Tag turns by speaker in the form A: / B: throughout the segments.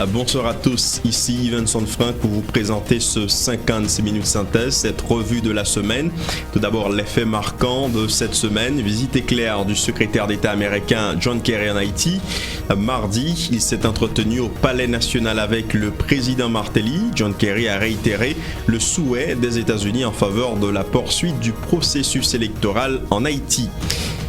A: Bonsoir à tous, ici Vincent Franck pour vous présenter ce 56 minutes synthèse, cette revue de la semaine. Tout d'abord, l'effet marquant de cette semaine, visite éclair du secrétaire d'État américain John Kerry en Haïti. Mardi, il s'est entretenu au Palais national avec le président Martelly. John Kerry a réitéré le souhait des États-Unis en faveur de la poursuite du processus électoral en Haïti.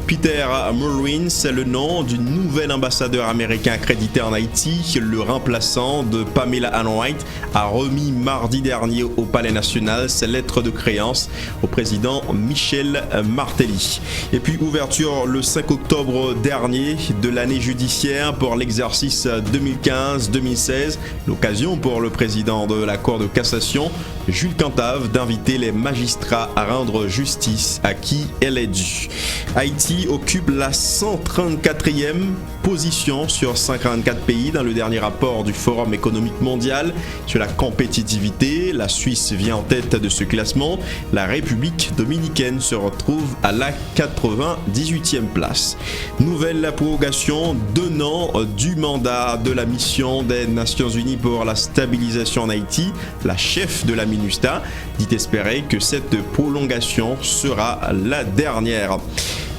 A: Peter Murwin, c'est le nom du nouvel ambassadeur américain accrédité en Haïti. Le remplaçant de Pamela Ann White a remis mardi dernier au Palais national ses lettres de créance au président Michel Martelly. Et puis ouverture le 5 octobre dernier de l'année judiciaire pour l'exercice 2015-2016. L'occasion pour le président de la Cour de cassation, Jules Cantave, d'inviter les magistrats à rendre justice à qui elle est due. Haïti occupe la 134e position sur 144 pays dans le dernier rapport du Forum économique mondial sur la compétitivité. La Suisse vient en tête de ce classement. La République dominicaine se retrouve à la 98e place. Nouvelle prorogation d'un an du mandat de la mission des Nations Unies pour la stabilisation en Haïti. La chef de la MINUSTAH dit espérer que cette prolongation sera la dernière.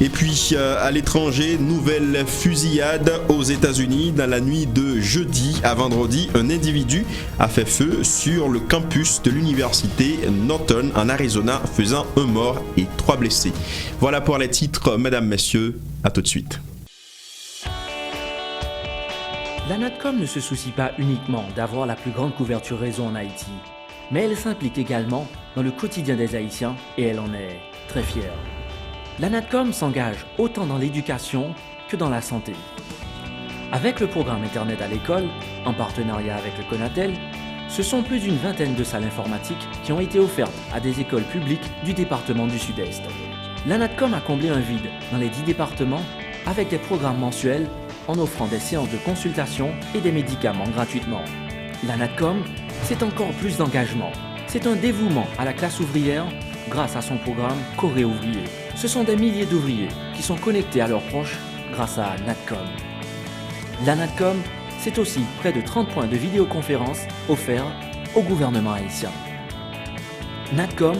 A: Et puis à l'étranger, nouvelle fusillade aux États-Unis. Dans la nuit de jeudi à vendredi, un individu a fait feu sur le campus de l'université Norton en Arizona, faisant un mort et 3 blessés. Voilà pour les titres, mesdames, messieurs. À tout de suite.
B: La NATCOM ne se soucie pas uniquement d'avoir la plus grande couverture réseau en Haïti, mais elle s'implique également dans le quotidien des Haïtiens et elle en est très fière. La NATCOM s'engage autant dans l'éducation que dans la santé. Avec le programme Internet à l'école, en partenariat avec le Conatel, ce sont plus d'une vingtaine de salles informatiques qui ont été offertes à des écoles publiques du département du Sud-Est. La NATCOM a comblé un vide dans les 10 départements avec des programmes mensuels en offrant des séances de consultation et des médicaments gratuitement. La NATCOM, c'est encore plus d'engagement. C'est un dévouement à la classe ouvrière grâce à son programme Corée ouvrier. Ce sont des milliers d'ouvriers qui sont connectés à leurs proches grâce à NATCOM. La NATCOM, c'est aussi près de 30 points de vidéoconférence offerts au gouvernement haïtien. NATCOM,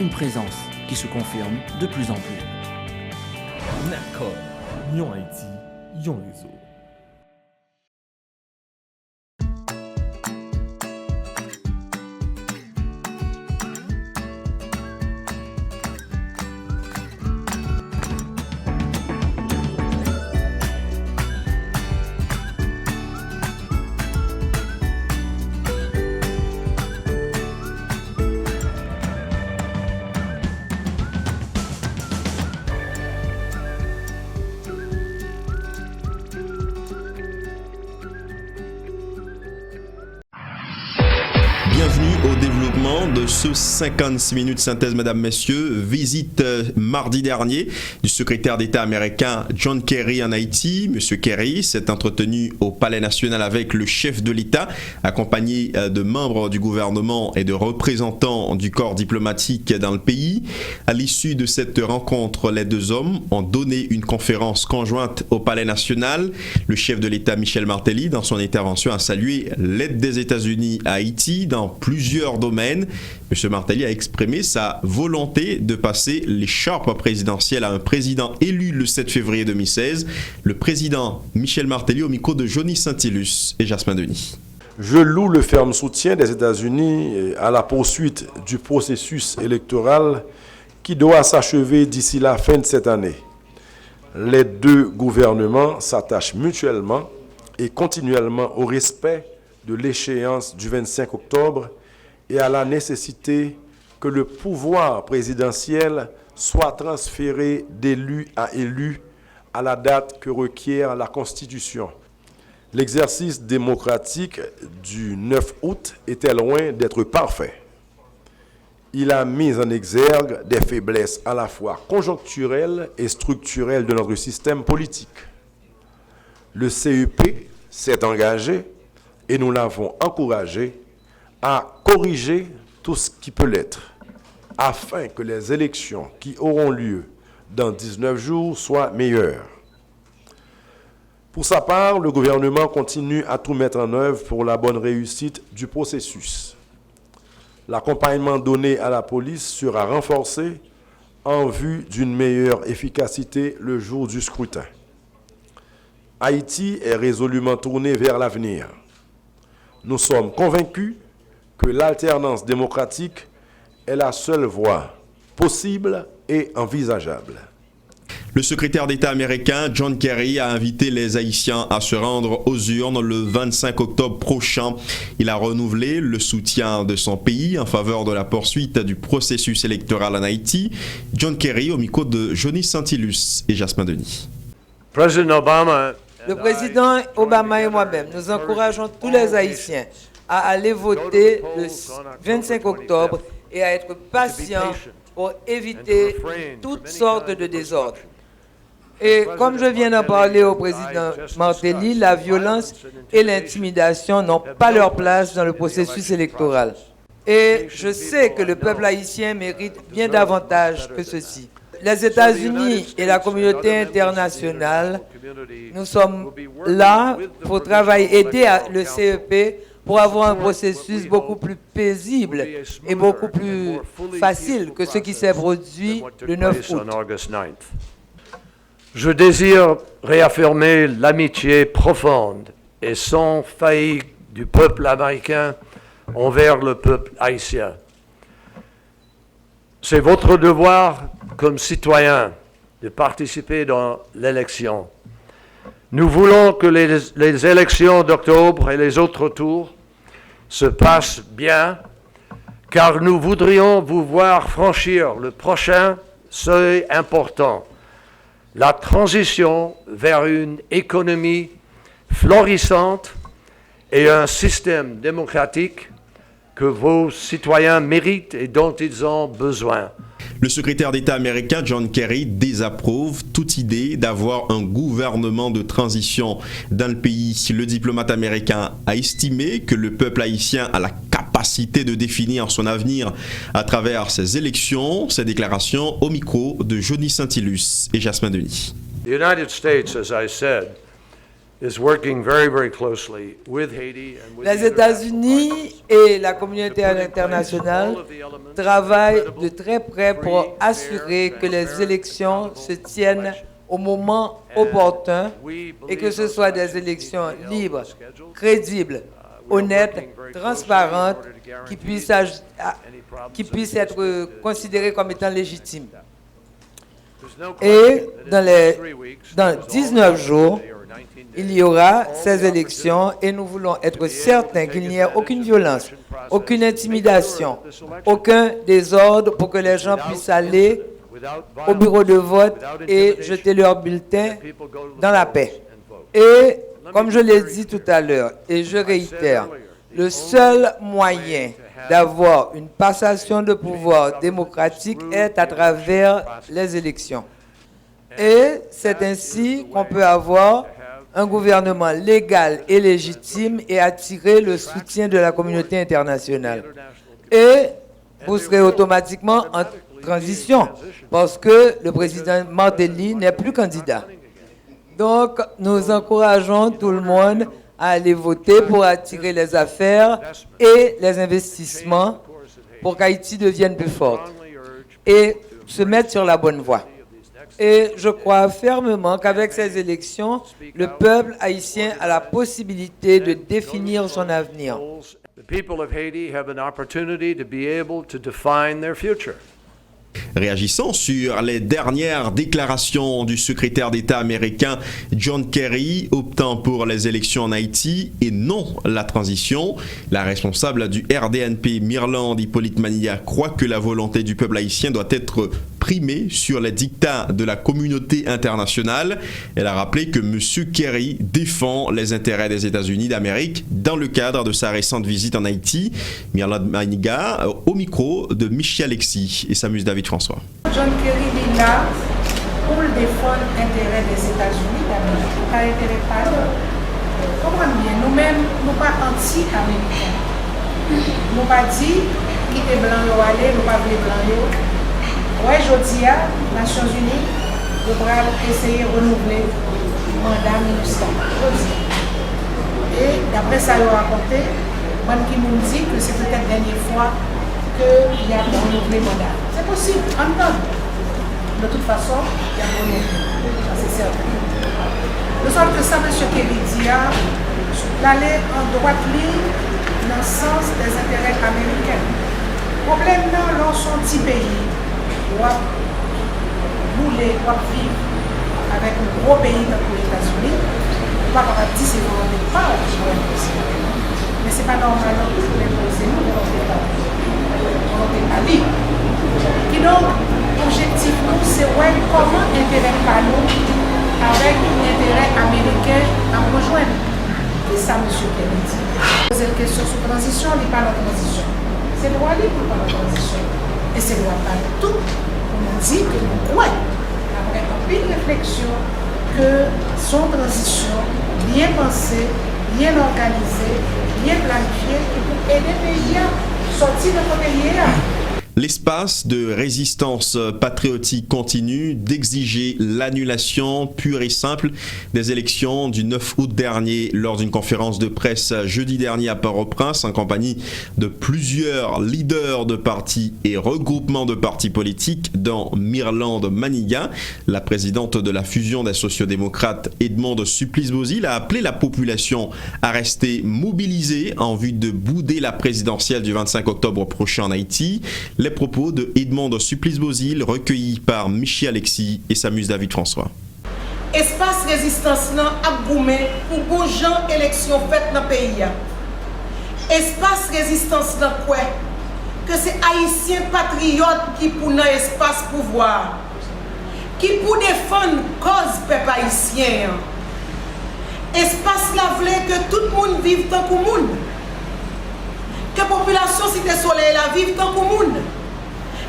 B: une présence qui se confirme de plus en plus.
C: NATCOM, Yon Haïti, Yon Réseau.
A: Bienvenue au développement de ce 56 minutes synthèse, mesdames, messieurs. Visite mardi dernier du secrétaire d'État américain John Kerry en Haïti. Monsieur Kerry s'est entretenu au Palais national avec le chef de l'État, accompagné de membres du gouvernement et de représentants du corps diplomatique dans le pays. À l'issue de cette rencontre, les deux hommes ont donné une conférence conjointe au Palais national. Le chef de l'État, Michel Martelly, dans son intervention, a salué l'aide des États-Unis à Haïti dans plusieurs domaines. M. Martelly a exprimé sa volonté de passer l'écharpe présidentielle à un président élu le 7 février 2016. Le président Michel Martelly au micro de Johnny Saint-Ilus et Jasmin Denis.
D: Je loue le ferme soutien des États-Unis à la poursuite du processus électoral qui doit s'achever d'ici la fin de cette année. Les deux gouvernements s'attachent mutuellement et continuellement au respect de l'échéance du 25 octobre et à la nécessité que le pouvoir présidentiel soit transféré d'élu à élu à la date que requiert la Constitution. L'exercice démocratique du 9 août était loin d'être parfait. Il a mis en exergue des faiblesses à la fois conjoncturelles et structurelles de notre système politique. Le CEP s'est engagé, et nous l'avons encouragé, à corriger tout ce qui peut l'être, afin que les élections qui auront lieu dans 19 jours soient meilleures. Pour sa part, le gouvernement continue à tout mettre en œuvre pour la bonne réussite du processus. L'accompagnement donné à la police sera renforcé en vue d'une meilleure efficacité le jour du scrutin. Haïti est résolument tourné vers l'avenir. Nous sommes convaincus que l'alternance démocratique est la seule voie possible et envisageable.
A: Le secrétaire d'État américain John Kerry a invité les Haïtiens à se rendre aux urnes le 25 octobre prochain. Il a renouvelé le soutien de son pays en faveur de la poursuite du processus électoral en Haïti. John Kerry au micro de Johnny Santilus et Jasmin Denis.
E: Le président Obama et moi-même, nous encourageons tous les Haïtiens à aller voter le 25 octobre et à être patients pour éviter toutes sortes de désordres. Et comme je viens d'en parler au président Martelly, la violence et l'intimidation n'ont pas leur place dans le processus électoral. Et je sais que le peuple haïtien mérite bien davantage que ceci. Les États-Unis et la communauté internationale, nous sommes là pour travailler, aider le CEP pour avoir un processus beaucoup plus paisible et beaucoup plus facile que ce qui s'est produit le 9 août.
F: Je désire réaffirmer l'amitié profonde et sans faillite du peuple américain envers le peuple haïtien. C'est votre devoir comme citoyen de participer dans l'élection. Nous voulons que les élections d'octobre et les autres tours se passent bien, car nous voudrions vous voir franchir le prochain seuil important, la transition vers une économie florissante et un système démocratique que vos citoyens méritent et dont ils ont besoin.
A: Le secrétaire d'État américain John Kerry désapprouve toute idée d'avoir un gouvernement de transition dans le pays. Le diplomate américain a estimé que le peuple haïtien a la capacité de définir son avenir à travers ses élections. Ces déclarations au micro de Johnny Santilus et Jasmin Denis.
F: The United States, as I said, is working very, very closely with Haiti and with
E: Les États-Unis et la communauté internationale travaillent de très près pour assurer que les élections se tiennent au moment opportun et que ce soit des élections libres, crédibles, honnêtes, transparentes, qui puissent être considérées comme étant légitimes. Et dans 19 jours, il y aura ces élections et nous voulons être certains qu'il n'y ait aucune violence, aucune intimidation, aucun désordre pour que les gens puissent aller au bureau de vote et jeter leur bulletin dans la paix. Et comme je l'ai dit tout à l'heure, et je réitère, le seul moyen d'avoir une passation de pouvoir démocratique est à travers les élections. Et c'est ainsi qu'on peut avoir un gouvernement légal et légitime et attirer le soutien de la communauté internationale. Et vous serez automatiquement en transition parce que le président Martelly n'est plus candidat. Donc, nous encourageons tout le monde à aller voter pour attirer les affaires et les investissements pour qu'Haïti devienne plus forte et se mettre sur la bonne voie. Et je crois fermement qu'avec ces élections, le peuple haïtien a la possibilité de définir son avenir.
F: The people of Haiti have an opportunity to be able to define their future.
A: Réagissant sur les dernières déclarations du secrétaire d'État américain John Kerry optant pour les élections en Haïti et non la transition, la responsable du RDNP Mirland Hippolyte Mania croit que la volonté du peuple haïtien doit être primée sur les dictats de la communauté internationale. Elle a rappelé que M. Kerry défend les intérêts des États-Unis d'Amérique dans le cadre de sa récente visite en Haïti. Mirland Mania au micro de Michel Alexis et s'amuse David François.
G: John Kerry est là pour défendre l'intérêt des États-Unis d'Amérique, pas l'intérêt pas nous. Comprenez bien, nous-mêmes, nous ne sommes pas anti-américains. Nous ne sommes pas dit quitter blanc ou aller, nous ne sommes pas blanc. Oui, je dis à Nations Unies, nous devons essayer de renouveler mandat ministère. Et d'après ça, il a raconté, Ban Ki-moon dit que c'est peut-être la dernière fois qu'il y a renouvelé le mandat. C'est possible, en temps. De toute façon, il y a renouvelé. Ça, c'est certain. De sorte que ça, M. Kelly dit, l'aller en droite ligne dans le sens des intérêts américains. Le problème, non, dans son petit pays, doit bouler, doit vivre avec un gros pays comme les États-Unis. On ne va pas dire que c'est vraiment pas mais ce n'est pas normal non plus pour l'imposer, nous, on n'est pas libre. Et donc, l'objectif, nous, c'est ouais, comment intérêt pas nous avec l'intérêt américain à rejoindre. Et ça, M. Kennedy. Poser une question sur transition, il n'est pas la transition. C'est le droit libre pour la transition. Et c'est le droit pas tout. On dit que nous croyons, après une réflexion, que son transition bien pensée, bien organisée, bien planifiée, pour aider les pays à sortir de notre pays.
A: L'espace de résistance patriotique continue d'exiger l'annulation pure et simple des élections du 9 août dernier lors d'une conférence de presse jeudi dernier à Port-au-Prince en compagnie de plusieurs leaders de partis et regroupements de partis politiques dont Mirland Maniga. La présidente de la fusion des sociodémocrates Edmond Supplice-Bozil a appelé la population à rester mobilisée en vue de bouder la présidentielle du 25 octobre prochain en Haïti. Les propos de Edmond Supplice-Bozil recueillis par Michi Alexis et Samus David François.
H: Espace résistance nan ap goumé pour bon gens élection faite dans le pays. Espace résistance nan quoi que c'est haïtien patriote qui pour nan espace pouvoir qui pour défendre cause peuple haïtien. Espace la vle que tout le monde vive tant que monde. Que la population cité soleil la vive tant que monde.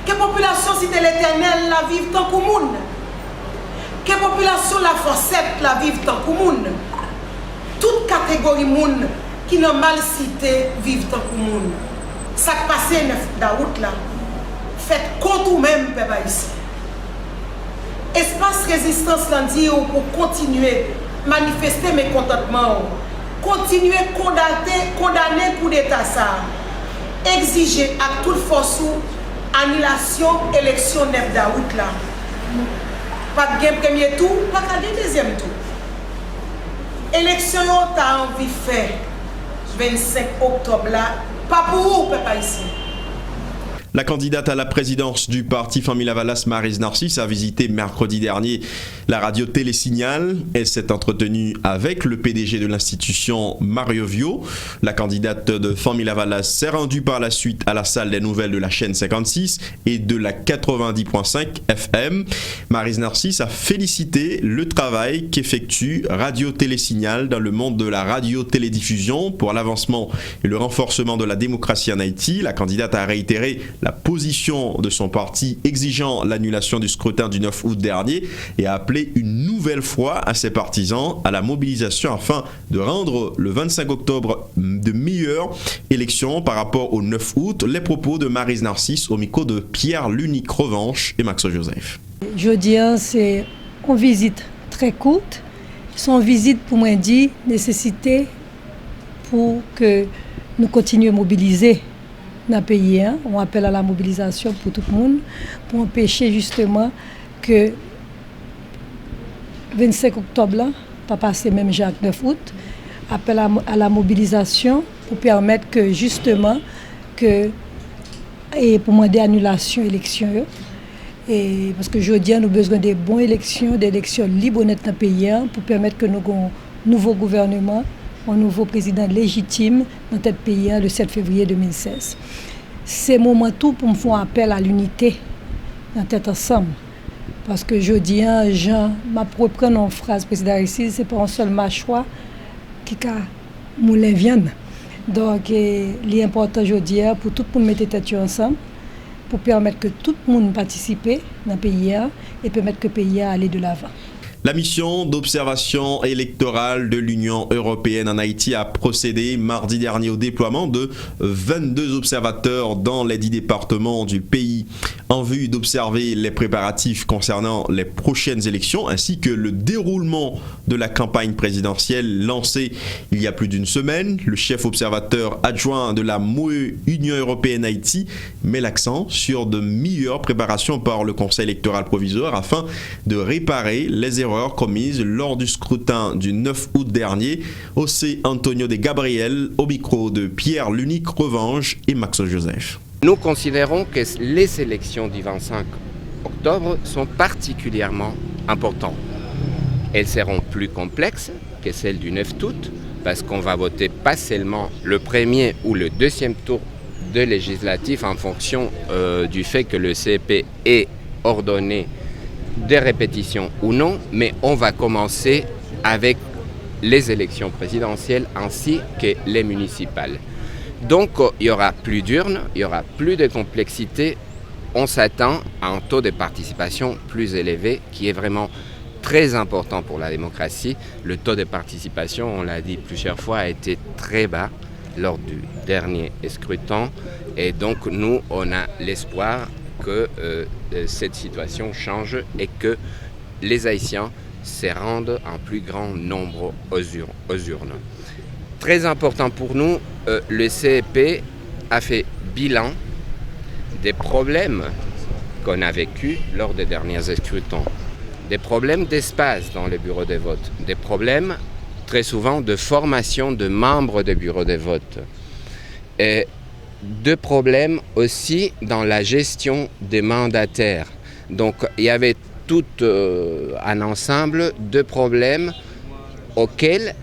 H: Que la population cité l'éternel la vive tant que monde. Que la population la forcette la vive tant que monde. Toute catégorie monde qui n'a mal cité vive tant que monde. Ça qui passe 9 août là. Faites contre vous-même peuple ici. Espace résistance lundi pour continuer manifester mes contentements. Continuer condamner coup d'état ça. Exiger à toute force annulation élection 9 août là. Pas de premier tour, pas de deuxième tour. Élection on t'a envie de faire 25 octobre là, pas pour vous peuple ici.
A: La candidate à la présidence du parti Famille Lavalas, Maryse Narcisse, a visité mercredi dernier la radio Télésignal. Elle s'est entretenue avec le PDG de l'institution, Mario Vio. La candidate de Famille Lavalas s'est rendue par la suite à la salle des nouvelles de la chaîne 56 et de la 90.5 FM. Maryse Narcisse a félicité le travail qu'effectue Radio Télésignal dans le monde de la radio-télédiffusion pour l'avancement et le renforcement de la démocratie en Haïti. La candidate a réitéré la position de son parti exigeant l'annulation du scrutin du 9 août dernier et a appelé une nouvelle fois à ses partisans à la mobilisation afin de rendre le 25 octobre de meilleures élections par rapport au 9 août. Les propos de Maryse Narcisse au micro de Pierre Lunique Revanche et Max Joseph.
I: Jeudi, c'est une visite très courte. Son visite pour moi dit nécessité pour que nous continuions à mobiliser dans le pays. On appelle à la mobilisation pour tout le monde, pour empêcher justement que 25 octobre, là, pas passer même Jacques 9 août, appel à la mobilisation pour permettre que justement, que, et pour demander annulation élection. Et parce que je dis, nous avons besoin de bonnes élections, d'élections libres honnêtes dans le pays, pour permettre que nous ayons un nouveau gouvernement, un nouveau président légitime dans notre pays le 7 février 2016. C'est le moment tout pour me faire appel à l'unité dans tête ensemble. Parce que je dis, ma propre en phrase président ici, c'est pas un seul mâchoire qui a moulin viande. Donc, l'important je dis, pour tout le monde mettre tête ensemble, pour permettre que tout le monde participe dans le pays et permettre que le pays aille de l'avant.
A: La mission d'observation électorale de l'Union européenne en Haïti a procédé mardi dernier au déploiement de 22 observateurs dans les 10 départements du pays. en vue d'observer les préparatifs concernant les prochaines élections ainsi que le déroulement de la campagne présidentielle lancée il y a plus d'une semaine. Le chef observateur adjoint de la MOE Union Européenne Haïti met l'accent sur de meilleures préparations par le Conseil électoral provisoire afin de réparer les erreurs commises lors du scrutin du 9 août dernier. José Antonio de Gabriel au micro de Pierre Lunique Revanche et Maxo Joseph.
J: Nous considérons que les élections du 25 octobre sont particulièrement importantes. Elles seront plus complexes que celles du 9 août parce qu'on va voter pas seulement le premier ou le deuxième tour de législatif en fonction du fait que le CEP ait ordonné des répétitions ou non, mais on va commencer avec les élections présidentielles ainsi que les municipales. Donc il y aura plus d'urnes, il y aura plus de complexité. On s'attend à un taux de participation plus élevé qui est vraiment très important pour la démocratie. Le taux de participation, on l'a dit plusieurs fois, a été très bas lors du dernier scrutin. Et donc nous, on a l'espoir que cette situation change et que les Haïtiens se rendent en plus grand nombre aux urnes. Très important pour nous, le CEP a fait bilan des problèmes qu'on a vécus lors des derniers scrutins. Des problèmes d'espace dans les bureaux de vote, des problèmes très souvent de formation de membres des bureaux de vote. Et deux problèmes aussi dans la gestion des mandataires. Donc il y avait tout un ensemble de problèmes auxquels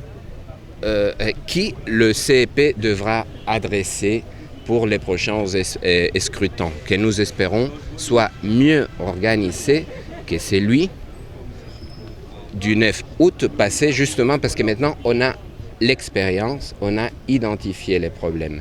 J: qui le CEP devra adresser pour les prochains scrutins, que nous espérons soit mieux organisé que celui du 9 août passé, justement parce que maintenant on a l'expérience, on a identifié les problèmes.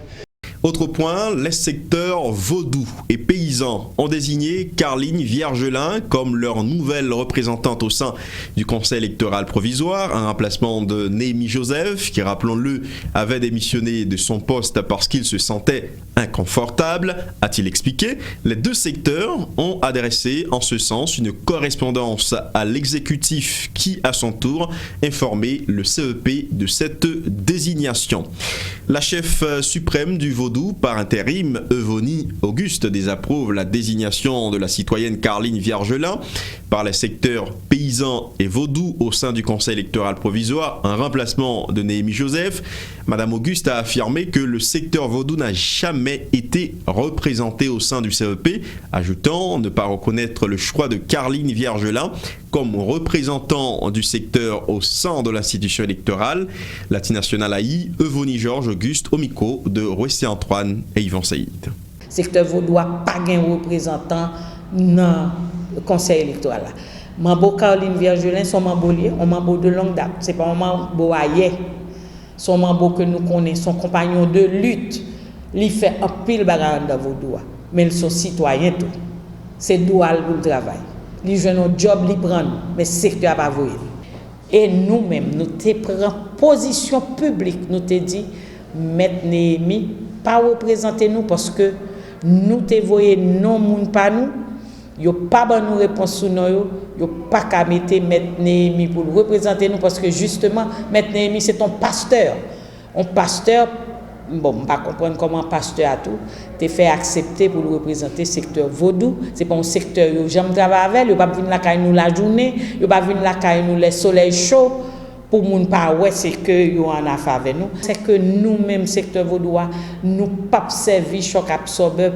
A: Autre point, les secteurs vaudou et paysans ont désigné Carline Viergelin comme leur nouvelle représentante au sein du Conseil électoral provisoire, un remplacement de Néhémie Joseph, qui, rappelons-le, avait démissionné de son poste parce qu'il se sentait inconfortable, a-t-il expliqué. Les deux secteurs ont adressé en ce sens une correspondance à l'exécutif qui, à son tour, informé le CEP de cette désignation. La chef suprême du Vaudou, par intérim, Evonie Auguste, désapprouve la désignation de la citoyenne Carline Viergelin par les secteurs paysans et vaudou au sein du Conseil électoral provisoire, un remplacement de Néhémie Joseph. Madame Auguste a affirmé que le secteur vaudou n'a jamais été représenté au sein du CEP, ajoutant ne pas reconnaître le choix de Carline Viergelin comme représentant du secteur au sein de l'institution électorale. L'Antinationale AI, Evonie Georges Auguste au micro de Roissy Antoine et Yvan Saïd.
H: Le secteur vaudois pas un représentant dans le conseil électoral. Mambo Carline Viergelin sont membres liés, on membre de longue date. C'est pas un membre ailleurs. Son membre que nous connaissons, son compagnon de lutte, il fait un pile bagarre dans vaudois, mais ils sont citoyens tout. C'est doual pour le travail. Ils jouent un job, ils prennent, mais le secteur n'a pas voulu. Et nous-mêmes, nous te prenons position publique, nous te dit, Maître Néhémie, pas représenter nous parce que nous te voyons non moun pas nous, yo pas ban nous réponse sur nous, yo pas qu'à mettre Maître Néhémie pour le représenter nous parce que justement Maître Néhémie c'est ton pasteur. Un pasteur, bon, on ne pas comprendre comment un pasteur a tout, te fait accepter pour le représenter le secteur vaudou. C'est pas un secteur où j'aime travailler avec, il pas venir la caille nous la journée, il pas venir la caille nous le soleil chaud. Pour moun pas ouais c'est que yo en a avec nous, c'est que nous-mêmes secteur vaudois nous pas servi choc absorbeur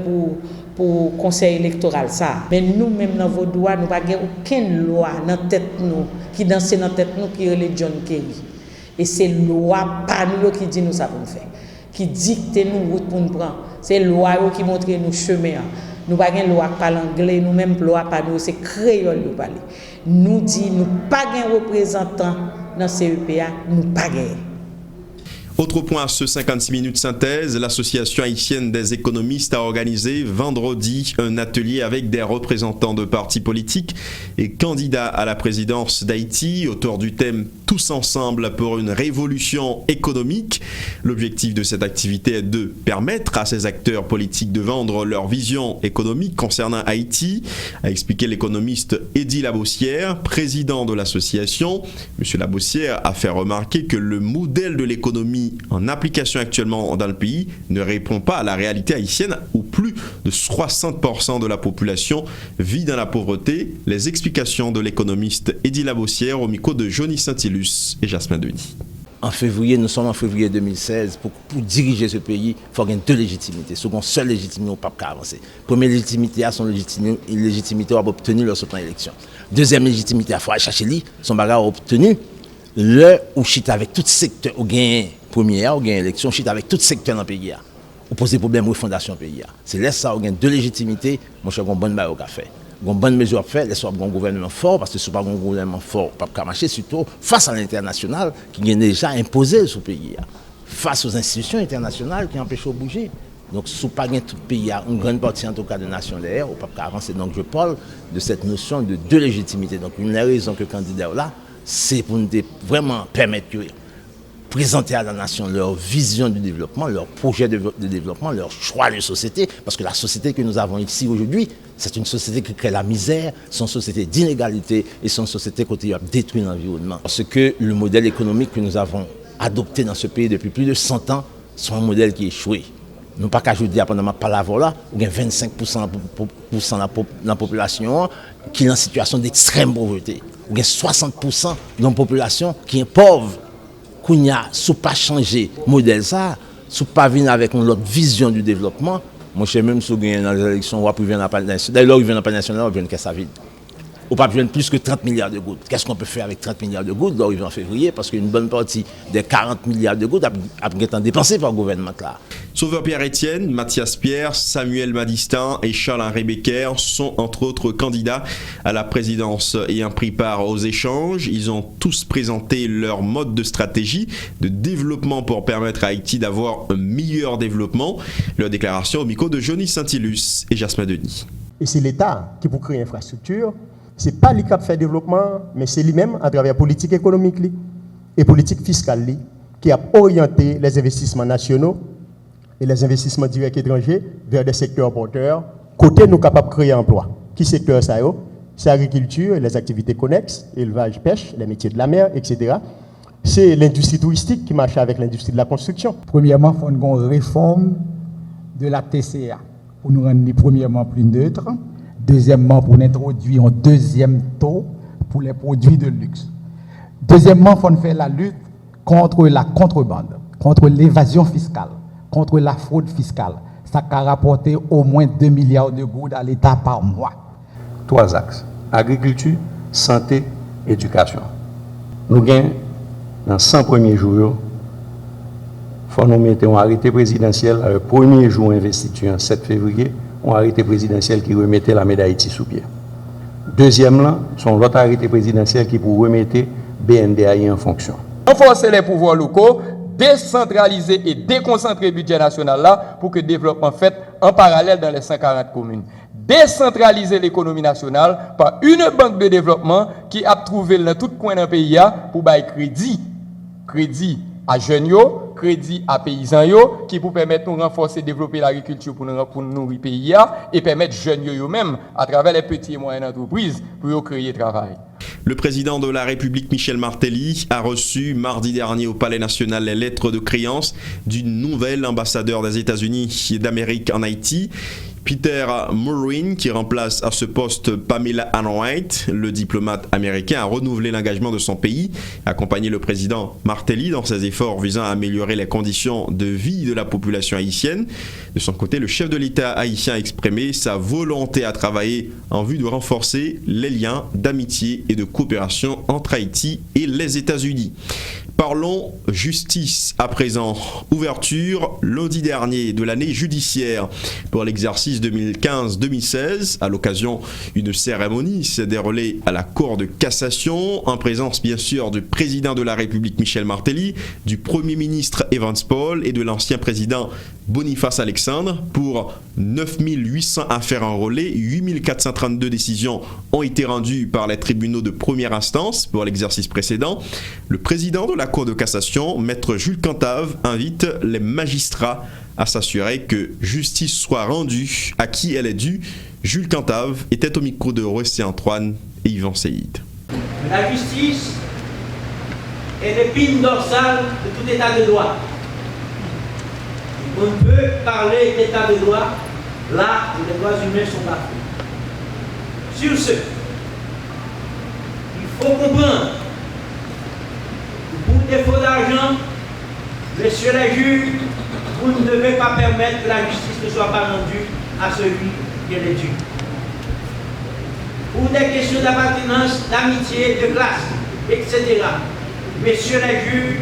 H: pour conseil électoral ça. Mais nous-mêmes dans vaudois nous pas aucune loi dans tête nous qui danse dans tête nous qui est le John Kerry. Et c'est loi pas nous qui dit nous ça pour nous faire, qui dicte nous route pour nous prendre. C'est loi qui montre nous chemin. Nous pas une loi qui parle anglais, nous même loi pas nous c'est créole nous parler. Nous dit nous pas un représentant dans CEPA, nous pas gagner.
A: Autre point à ce 56 minutes synthèse, l'association haïtienne des économistes a organisé vendredi un atelier avec des représentants de partis politiques et candidats à la présidence d'Haïti autour du thème « Tous ensemble pour une révolution économique ». L'objectif de cette activité est de permettre à ces acteurs politiques de vendre leur vision économique concernant Haïti, a expliqué l'économiste Eddy Labossière, président de l'association. Monsieur Labossière a fait remarquer que le modèle de l'économie en application actuellement dans le pays ne répond pas à la réalité haïtienne où plus de 60% de la population vit dans la pauvreté. Les explications de l'économiste Eddy Labossière au micro de Johnny Saint-Ilus et Jasmin Denis.
K: En février, nous sommes en février 2016, pour diriger ce pays, il faut avoir deux légitimités. Seconde, seule légitimité, on ne peut pas avancer. Première légitimité, son légitimité, on va obtenir leur plan d'élection. Deuxième légitimité, il faut aller chercher son bagage obtenu. Le ou chite avec tout secteur, ou gain première, ou gain élection, chite avec tout secteur dans le pays. Ou poser problème de fondation pays. C'est là ça, on gagne deux légitimités, mon cher, on bonne bail au café. Une bonne mesure à faire, laissez un gouvernement fort, parce que ce n'est pas un gouvernement fort, pas de marcher, surtout face à l'international qui est déjà imposé sur le pays, face aux institutions internationales qui empêchent de bouger. Donc, si pas tout pays, une grande partie en tout cas de nations d'air, on ne peut pas avancer. Donc, je parle de cette notion de deux légitimités. Donc, une raison que le candidat là, c'est pour nous vraiment permettre de présenter à la nation leur vision du développement, leur projet de développement, leur choix de société. Parce que la société que nous avons ici aujourd'hui, c'est une société qui crée la misère, c'est une société d'inégalité et c'est une société qui détruit l'environnement. Parce que le modèle économique que nous avons adopté dans ce pays depuis plus de 100 ans, c'est un modèle qui est échoué. Nous pas qu'à dire pendant ma parole là, il y a 25% de la population qui est en situation d'extrême pauvreté. Il y a 60% de la population qui est pauvre. Qu'on y a, si pas changer modèle ça, si pas venir avec une autre vision du développement, moi je sais même si on gagne dans les élections, on va plus venir dans le palais national. D'ailleurs, il vient dans le palais national, on vient de caisse à vide. On pas besoin de plus que 30 milliards de gouttes. Qu'est-ce qu'on peut faire avec 30 milliards de gouttes en février? Parce qu'une bonne partie des 40 milliards de gouttes a été dépensée par le gouvernement là.
A: Sauveur Pierre-Étienne, Mathias Pierre, Samuel Madistin et Charles-Henri Becker sont entre autres candidats à la présidence ayant pris part aux échanges. Ils ont tous présenté leur mode de stratégie de développement pour permettre à Haïti d'avoir un meilleur développement. Leur déclaration au micro de Johnny Saint-Ilus et Jasmin Denis.
L: Et c'est l'État qui, pour créer l'infrastructure, ce n'est pas lui qui fait développement, mais c'est lui-même à travers la politique économique et politique fiscale qui a orienté les investissements nationaux et les investissements directs étrangers vers des secteurs porteurs. Côté nous capables de créer emploi. Qui secteur ça? C'est l'agriculture et les activités connexes, élevage, pêche, les métiers de la mer, etc. C'est l'industrie touristique qui marche avec l'industrie de la construction.
M: Premièrement, il faut une réforme de la TCA pour nous rendre premièrement plus neutres. Deuxièmement, pour introduire un deuxième taux pour les produits de luxe. Deuxièmement, il faut faire la lutte contre la contrebande, contre l'évasion fiscale, contre la fraude fiscale. Ça a rapporté au moins 2 milliards de gouttes à l'État par mois.
N: 3 axes. Agriculture, santé, éducation. Nous gagnons dans 100 premiers jours, il faut nous mettre un arrêté présidentiel le premier jour investiture, 7 février, un arrêté présidentiel qui remettait la médaille Haïti sous pied. Deuxièmement, son l'autre arrêté présidentiel qui pour remettre BNDAI en fonction.
O: Renforcer les pouvoirs locaux, décentraliser et déconcentrer le budget national là pour que le développement fait en parallèle dans les 140 communes. Décentraliser l'économie nationale par une banque de développement qui a trouvé dans tout coin d'un pays pour bailler crédit à jeunes, crédit à paysans, qui pour permettre de renforcer et développer l'agriculture pour nourrir le pays et permettre jeunes eux-mêmes à travers les petites et moyennes entreprises pour créer travail.
A: Le président de la République, Michel Martelly, a reçu mardi dernier au Palais national les lettres de créance du nouvel ambassadeur des États-Unis d'Amérique en Haïti. Peter Murwin, qui remplace à ce poste Pamela Ann White, le diplomate américain, a renouvelé l'engagement de son pays, accompagné le président Martelly dans ses efforts visant à améliorer les conditions de vie de la population haïtienne. De son côté, le chef de l'État haïtien a exprimé sa volonté à travailler en vue de renforcer les liens d'amitié et de coopération entre Haïti et les États-Unis. Parlons justice à présent. Ouverture lundi dernier de l'année judiciaire pour l'exercice 2015-2016. À l'occasion d'une cérémonie s'est déroulée à la Cour de cassation en présence bien sûr du président de la République Michel Martelly, du Premier ministre Evans Paul et de l'ancien président Boniface Alexandre. Pour 9800 affaires enrôlées, 8432 décisions ont été rendues par les tribunaux de première instance pour l'exercice précédent. Le président de la Cour de cassation, Maître Jules Cantave, invite les magistrats à s'assurer que justice soit rendue à qui elle est due. Jules Cantave était au micro de Rossé Antoine et Yvan Seïd.
P: La justice est l'épine dorsale de tout état de droit. On ne peut parler d'état de droit là où les droits humains sont bafoués. Sur ce, il faut comprendre que pour défaut d'argent, messieurs les juges, vous ne devez pas permettre que la justice ne soit pas rendue à celui qui est dû. Pour des questions d'appartenance, d'amitié, de classe, etc., messieurs les juges,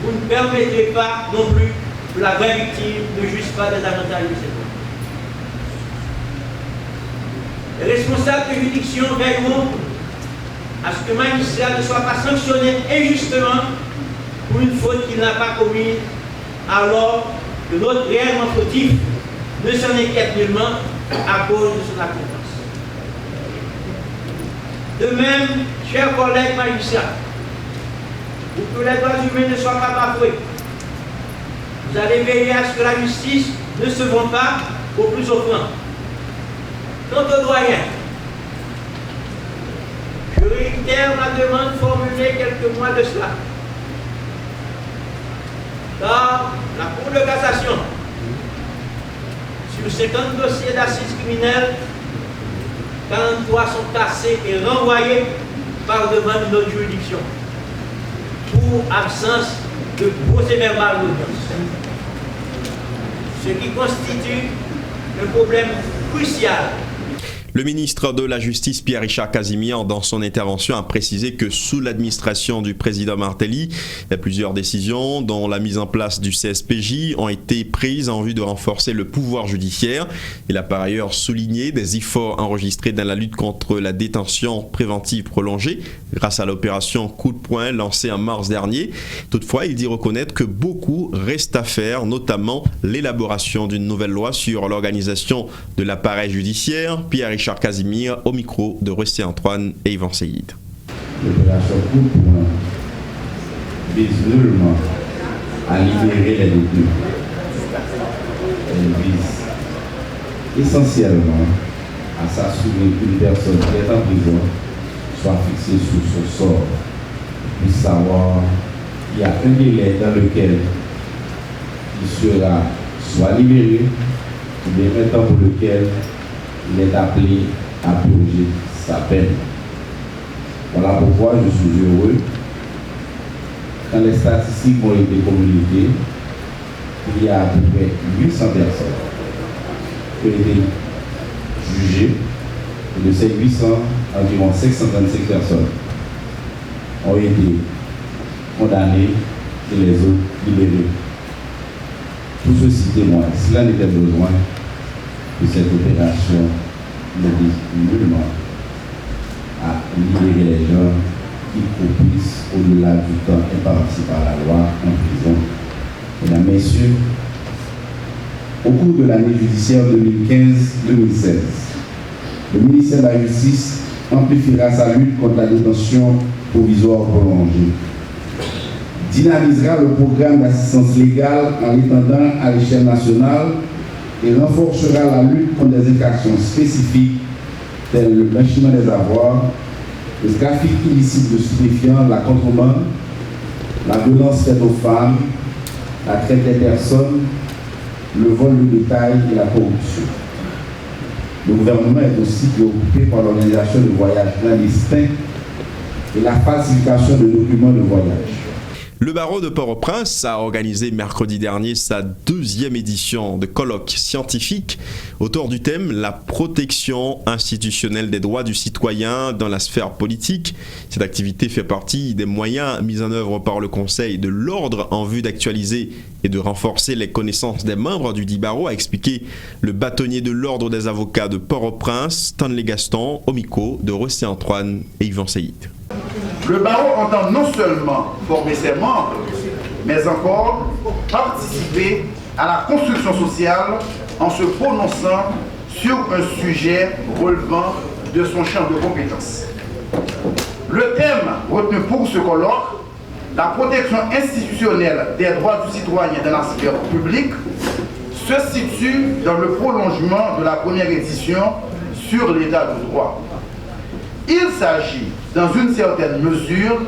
P: vous ne permettrez pas non plus que la vraie victime ne juge pas des avantages de cette loi. Les responsables de juridiction veilleront à ce que le magistrat ne soit pas sanctionné injustement pour une faute qu'il n'a pas commise, alors que l'autre réellement fautif ne s'en inquiète nullement à cause de son accompagnement. De même, chers collègues magistrats, pour que les droits humains ne soient pas bafoués, vous allez veiller à ce que la justice ne se vende pas au plus offrant. Quant aux doyens, je réitère ma demande formulée quelques mois de cela. Car la Cour de cassation, sur 50 dossiers d'assises criminelles, 43 sont cassés et renvoyés par demande de notre juridiction pour absence de procès-verbal d'audience. Ce qui constitue un problème crucial.
A: Le ministre de la Justice, Pierre-Richard Casimir, dans son intervention, a précisé que sous l'administration du président Martelly, plusieurs décisions, dont la mise en place du CSPJ, ont été prises en vue de renforcer le pouvoir judiciaire. Il a par ailleurs souligné des efforts enregistrés dans la lutte contre la détention préventive prolongée, grâce à l'opération Coup de poing lancée en mars dernier. Toutefois, il dit reconnaître que beaucoup reste à faire, notamment l'élaboration d'une nouvelle loi sur l'organisation de l'appareil judiciaire. Pierre-Richard Casimir au micro de Rossé Antoine et Yvan Seïd.
Q: L'opération Coup de poing vise nullement à libérer les détenus. Elle vise essentiellement à s'assurer qu'une personne qui est en prison soit fixée sous son sort, puisse savoir qu'il y a un délai dans lequel il sera soit libéré, ou bien un temps pour lequel il est appelé à purger sa peine. Voilà pourquoi je suis heureux quand les statistiques ont été communiquées, il y a à peu près 800 personnes qui ont été jugées, et de ces 800, environ 535 personnes ont été condamnées et les autres libérées. Tout ceci témoigne, s'il en était besoin, que cette opération ne vise nullement à libérer les gens qui croupissent au-delà du temps imparti par la loi en prison. Mesdames, Messieurs, au cours de l'année judiciaire 2015-2016, le ministère de la Justice amplifiera sa lutte contre la détention provisoire prolongée, dynamisera le programme d'assistance légale en l'étendant à l'échelle nationale et renforcera la lutte contre des infractions spécifiques telles le blanchiment des avoirs, le trafic illicite de stupéfiants, la contrebande, la violence faite aux femmes, la traite des personnes, le vol de détail et la corruption. Le gouvernement est aussi préoccupé par l'organisation de voyages clandestins et la falsification de documents de voyage.
A: Le barreau de Port-au-Prince a organisé mercredi dernier sa 2e édition de colloque scientifique autour du thème « La protection institutionnelle des droits du citoyen dans la sphère politique ». Cette activité fait partie des moyens mis en œuvre par le Conseil de l'ordre en vue d'actualiser et de renforcer les connaissances des membres du dit barreau, a expliqué le bâtonnier de l'ordre des avocats de Port-au-Prince, Stanley Gaston, au micro de Rossé Antoine et Yvan Saïd.
R: Le barreau entend non seulement former ses membres, mais encore participer à la construction sociale en se prononçant sur un sujet relevant de son champ de compétences. Le thème retenu pour ce colloque, la protection institutionnelle des droits du citoyen dans la sphère publique, se situe dans le prolongement de la première édition sur l'état de droit. Il s'agit, dans une certaine mesure,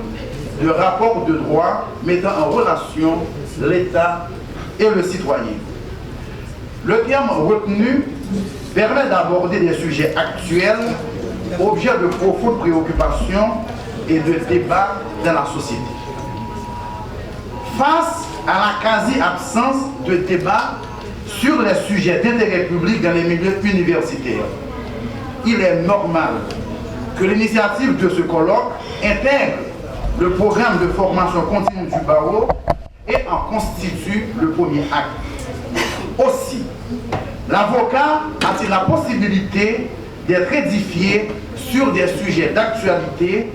R: de rapports de droit mettant en relation l'État et le citoyen. Le terme retenu permet d'aborder des sujets actuels, objets de profonde préoccupation et de débat dans la société. Face à la quasi-absence de débat sur les sujets d'intérêt public dans les milieux universitaires, il est normal que l'initiative de ce colloque intègre le programme de formation continue du barreau et en constitue le premier acte. Aussi, l'avocat a-t-il la possibilité d'être édifié sur des sujets d'actualité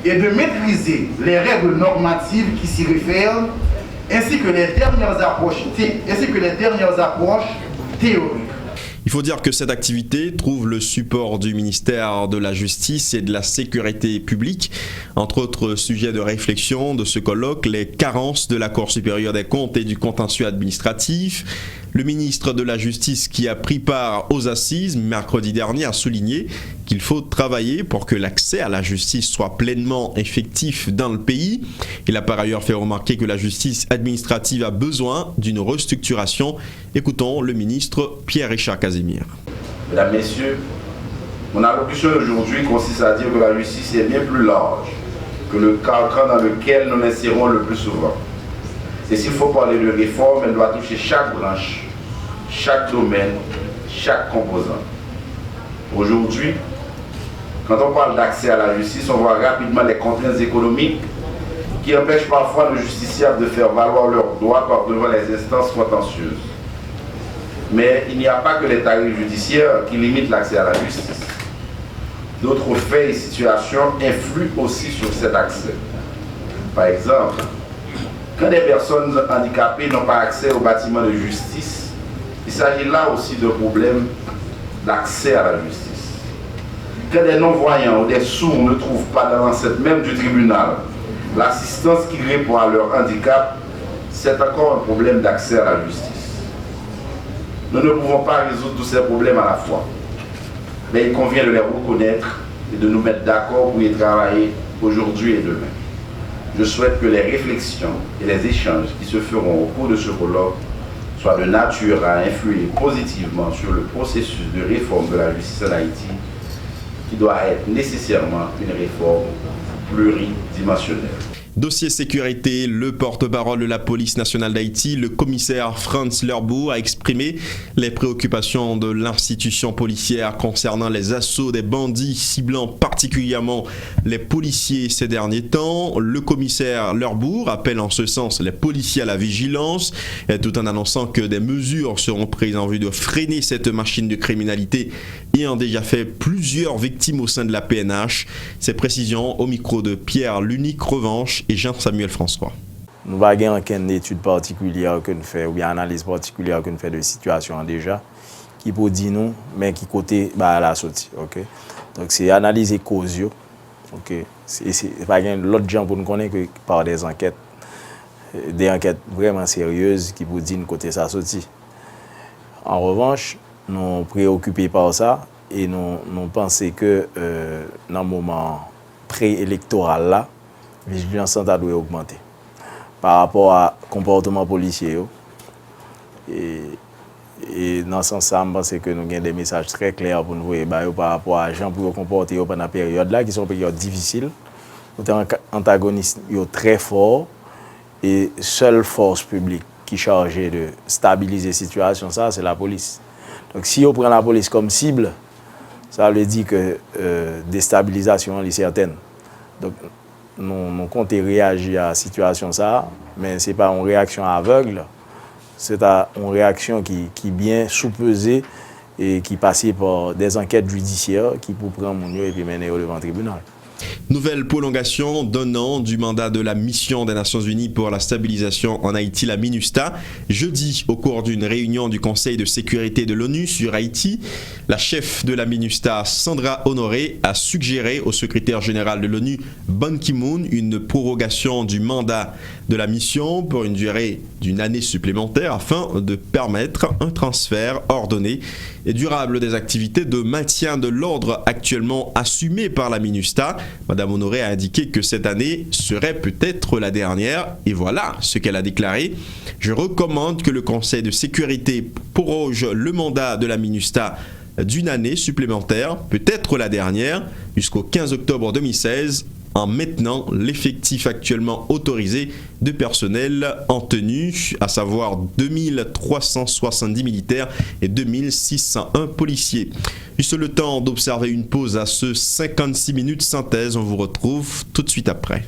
R: et de maîtriser les règles normatives qui s'y réfèrent, ainsi que les dernières approches théoriques.
A: Il faut dire que cette activité trouve le support du ministère de la Justice et de la Sécurité publique. Entre autres sujets de réflexion de ce colloque, les carences de la Cour supérieure des comptes et du contentieux administratif. Le ministre de la Justice, qui a pris part aux assises mercredi dernier, a souligné qu'il faut travailler pour que l'accès à la justice soit pleinement effectif dans le pays. Il a par ailleurs fait remarquer que la justice administrative a besoin d'une restructuration. Écoutons le ministre Pierre-Richard Casimir.
Q: Mesdames, Messieurs, mon allocution aujourd'hui consiste à dire que la justice est bien plus large que le carcan dans lequel nous l'insérons le plus souvent. Et s'il faut parler de réforme, elle doit toucher chaque branche, chaque domaine, chaque composant. Aujourd'hui, quand on parle d'accès à la justice, on voit rapidement les contraintes économiques qui empêchent parfois nos justiciables de faire valoir leurs droits par devant les instances contentieuses. Mais il n'y a pas que les tarifs judiciaires qui limitent l'accès à la justice. D'autres faits et situations influent aussi sur cet accès. Par exemple, quand des personnes handicapées n'ont pas accès aux bâtiments de justice, il s'agit là aussi de problèmes d'accès à la justice. Quand des non-voyants ou des sourds ne trouvent pas dans l'enceinte même du tribunal l'assistance qui répond à leur handicap, c'est encore un problème d'accès à la justice. Nous ne pouvons pas résoudre tous ces problèmes à la fois, mais il convient de les reconnaître et de nous mettre d'accord pour y travailler aujourd'hui et demain. Je souhaite que les réflexions et les échanges qui se feront au cours de ce colloque soient de nature à influer positivement sur le processus de réforme de la justice en Haïti, qui doit être nécessairement une réforme pluridimensionnelle.
A: Dossier sécurité, le porte-parole de la police nationale d'Haïti, le commissaire Franz Lerbourg, a exprimé les préoccupations de l'institution policière concernant les assauts des bandits ciblant particulièrement les policiers ces derniers temps. Le commissaire Lerbourg appelle en ce sens les policiers à la vigilance, tout en annonçant que des mesures seront prises en vue de freiner cette machine de criminalité ayant déjà fait plusieurs victimes au sein de la PNH. Ces précisions au micro de Pierre Lunique Revanche et Jean-Samuel François.
S: Nous n'avons aucune étude particulière que nous faisons, ou bien analyse particulière que nous faisons de situation déjà, qui peut dire nous, mais qui côté à la sortie. Okay? Donc c'est analyser causes. Okay? C'est pas l'autre gens pour nous connaître que par des enquêtes vraiment sérieuses qui peut dire nous côté ça sortie. En revanche, nous sommes préoccupés par ça et nous pensons que dans le moment préélectoral là, la vigilance doit augmenter par rapport à comportement policier. Et dans ce sens, je pense que nous avons des messages très clairs pour nous voir par rapport à gens pour comporter pendant la période là, qui sont périodes difficiles. Nous avons antagonistes très forts Et seule force publique qui est chargée de stabiliser la situation, ça, c'est la police. Donc si on prend la police comme cible, ça veut dire que déstabilisation est certaine. Donc nous comptons réagir à la situation, ça, mais ce n'est pas une réaction aveugle, c'est une réaction qui est bien sous-pesée et qui passe par des enquêtes judiciaires qui pour prendre mon lieu et puis mener devant le tribunal.
A: Nouvelle prolongation d'un an du mandat de la mission des Nations Unies pour la stabilisation en Haïti, la MINUSTAH. Jeudi, au cours d'une réunion du Conseil de sécurité de l'ONU sur Haïti, la chef de la MINUSTAH, Sandra Honoré, a suggéré au secrétaire général de l'ONU, Ban Ki-moon, une prorogation du mandat de la mission pour une durée d'une année supplémentaire afin de permettre un transfert ordonné et durable des activités de maintien de l'ordre actuellement assumées par la MINUSTAH. Madame Honoré a indiqué que cette année serait peut-être la dernière et voilà ce qu'elle a déclaré. Je recommande que le Conseil de sécurité proroge le mandat de la MINUSTAH d'une année supplémentaire, peut-être la dernière, jusqu'au 15 octobre 2016, en maintenant l'effectif actuellement autorisé de personnel en tenue, à savoir 2370 militaires et 2601 policiers. Juste le temps d'observer une pause à ce 56 minutes synthèse. On vous retrouve tout de suite après.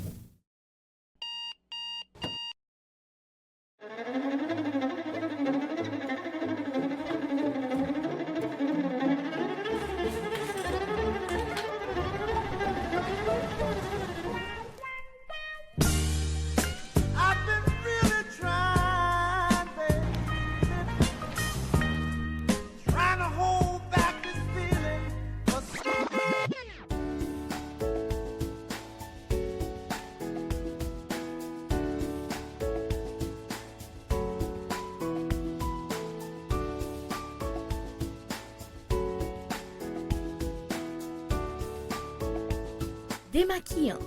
T: Démaquillant,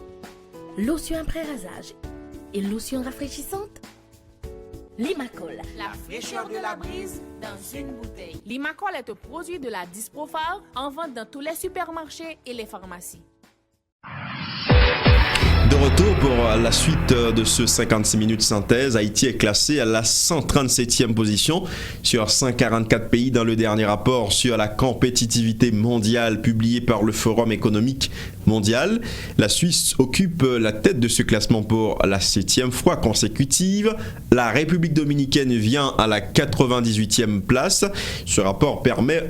T: lotion après-rasage et lotion rafraîchissante. Limacol,
U: la fraîcheur de la brise dans une bouteille. Limacol est un produit de la Disprofar en vente dans tous les supermarchés et les pharmacies.
A: De retour pour la suite de ce 56 minutes synthèse, Haïti est classé à la 137e position sur 144 pays dans le dernier rapport sur la compétitivité mondiale publié par le Forum économique mondial. La Suisse occupe la tête de ce classement pour la 7e fois consécutive. La République dominicaine vient à la 98e place. Ce rapport permet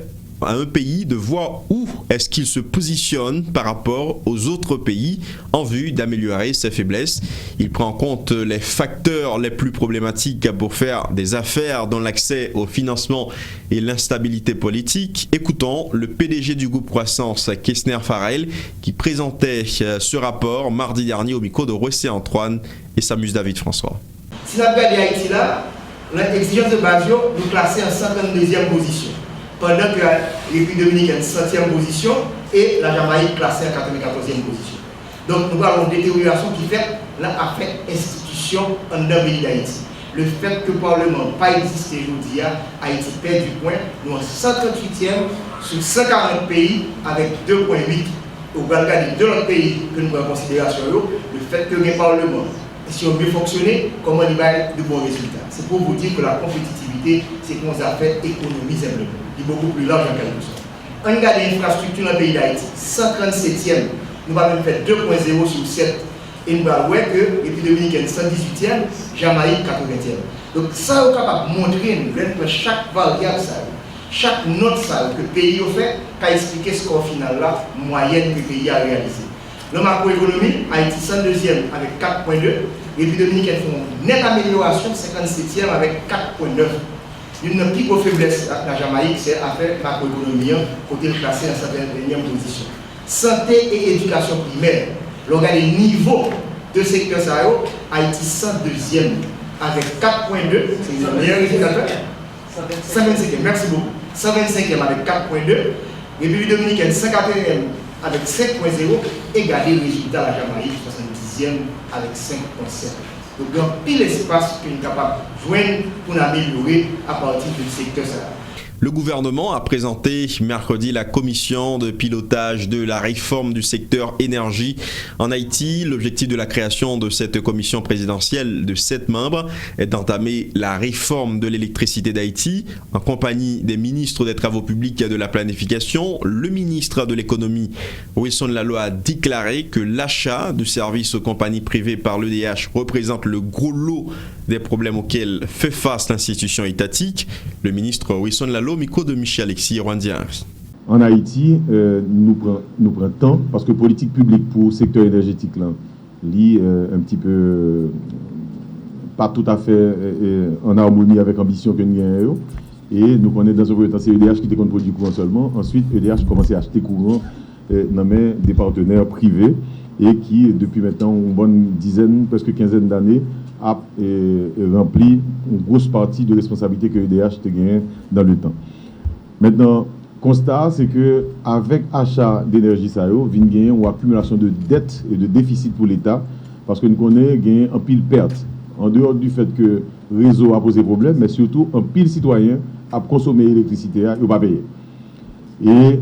A: à un pays de voir où est-ce qu'il se positionne par rapport aux autres pays en vue d'améliorer ses faiblesses. Il prend en compte les facteurs les plus problématiques pour faire des affaires dans l'accès au financement et l'instabilité politique. Écoutons le PDG du groupe Croissance, Kessner Farrell, qui présentait ce rapport mardi dernier au micro de Rossé Antoine et Samus David François.
V: Si nous regardons Haïti là, l'exigence de Bazio nous classer en 52e position. Pendant que la République dominicaine est en 100e position et la Jamaïque classée en 94e position. Donc nous avons une détérioration qui fait la fait institution en d'un pays d'Haïti. Le fait que le Parlement n'a pas existé aujourd'hui, Haïti perd du point, nous sommes 138e sur 140 pays avec 2,8. Au regard de l'autre pays que nous avons en considération, le fait que le Parlement, si on veut fonctionner, comment il va être de bons résultats. C'est pour vous dire que la compétitivité, c'est qu'on a fait économie simplement. Il est beaucoup plus large en quelque sorte. On regarde l'infrastructure dans le pays d'Haïti, 137e, nous allons même faire 2,0 sur 7. Et nous allons voir que République dominicaine 118e, Jamaïque 80e. Donc ça, on est capable de montrer que chaque variable, chaque note que le pays a fait, qu'a expliqué ce score final là, moyenne que le pays a réalisé. Le macroéconomie, Haïti 102e avec 4,2. République dominicaine fait une nette amélioration, 57e avec 4,9. Une plus grosse faiblesse de la Jamaïque, c'est l'affaire macroéconomie, côté classé en 51e position. Santé et éducation primaire, l'organe des niveaux de secteur Sahara, Haïti 102e avec 4,2. C'est le meilleur résultat. 125e, merci beaucoup. 125e avec 4,2. République dominicaine 51e avec 5,0. Et garder le résultat de la Jamaïque 70e avec 5,7. Donc, il y a pile espace que nous sommes capables de joindre pour améliorer à partir du secteur Sahara.
A: Le gouvernement a présenté mercredi la commission de pilotage de la réforme du secteur énergie en Haïti. L'objectif de la création de cette commission présidentielle de 7 membres est d'entamer la réforme de l'électricité d'Haïti en compagnie des ministres des Travaux publics et de la planification. Le ministre de l'économie, Wilson Lalo, a déclaré que l'achat du service aux compagnies privées par l'EDH représente le gros lot des problèmes auxquels fait face l'institution étatique. Le ministre Wilson Lalo, micro de Michel Alexis, Rwandien.
B: En Haïti, nous prenons temps parce que politique publique pour le secteur énergétique là, un petit peu pas tout à fait en harmonie avec l'ambition que nous avons. Et nous connaissons dans ce premier temps, c'est EDH qui était produit courant seulement. Ensuite, EDH commençait à acheter courant dans des partenaires privés et qui, depuis maintenant une bonne dizaine, presque quinzaine d'années, a rempli une grosse partie de responsabilité que EDH a gagné dans le temps. Maintenant, constat, c'est que avec achat d'énergie, ça vient gagner une accumulation de dettes et de déficits pour l'État, parce que nous connaissons gagner un pile perte, en dehors du fait que le réseau a posé problème, mais surtout un pile citoyen a consommé l'électricité et n'a pas payé. Et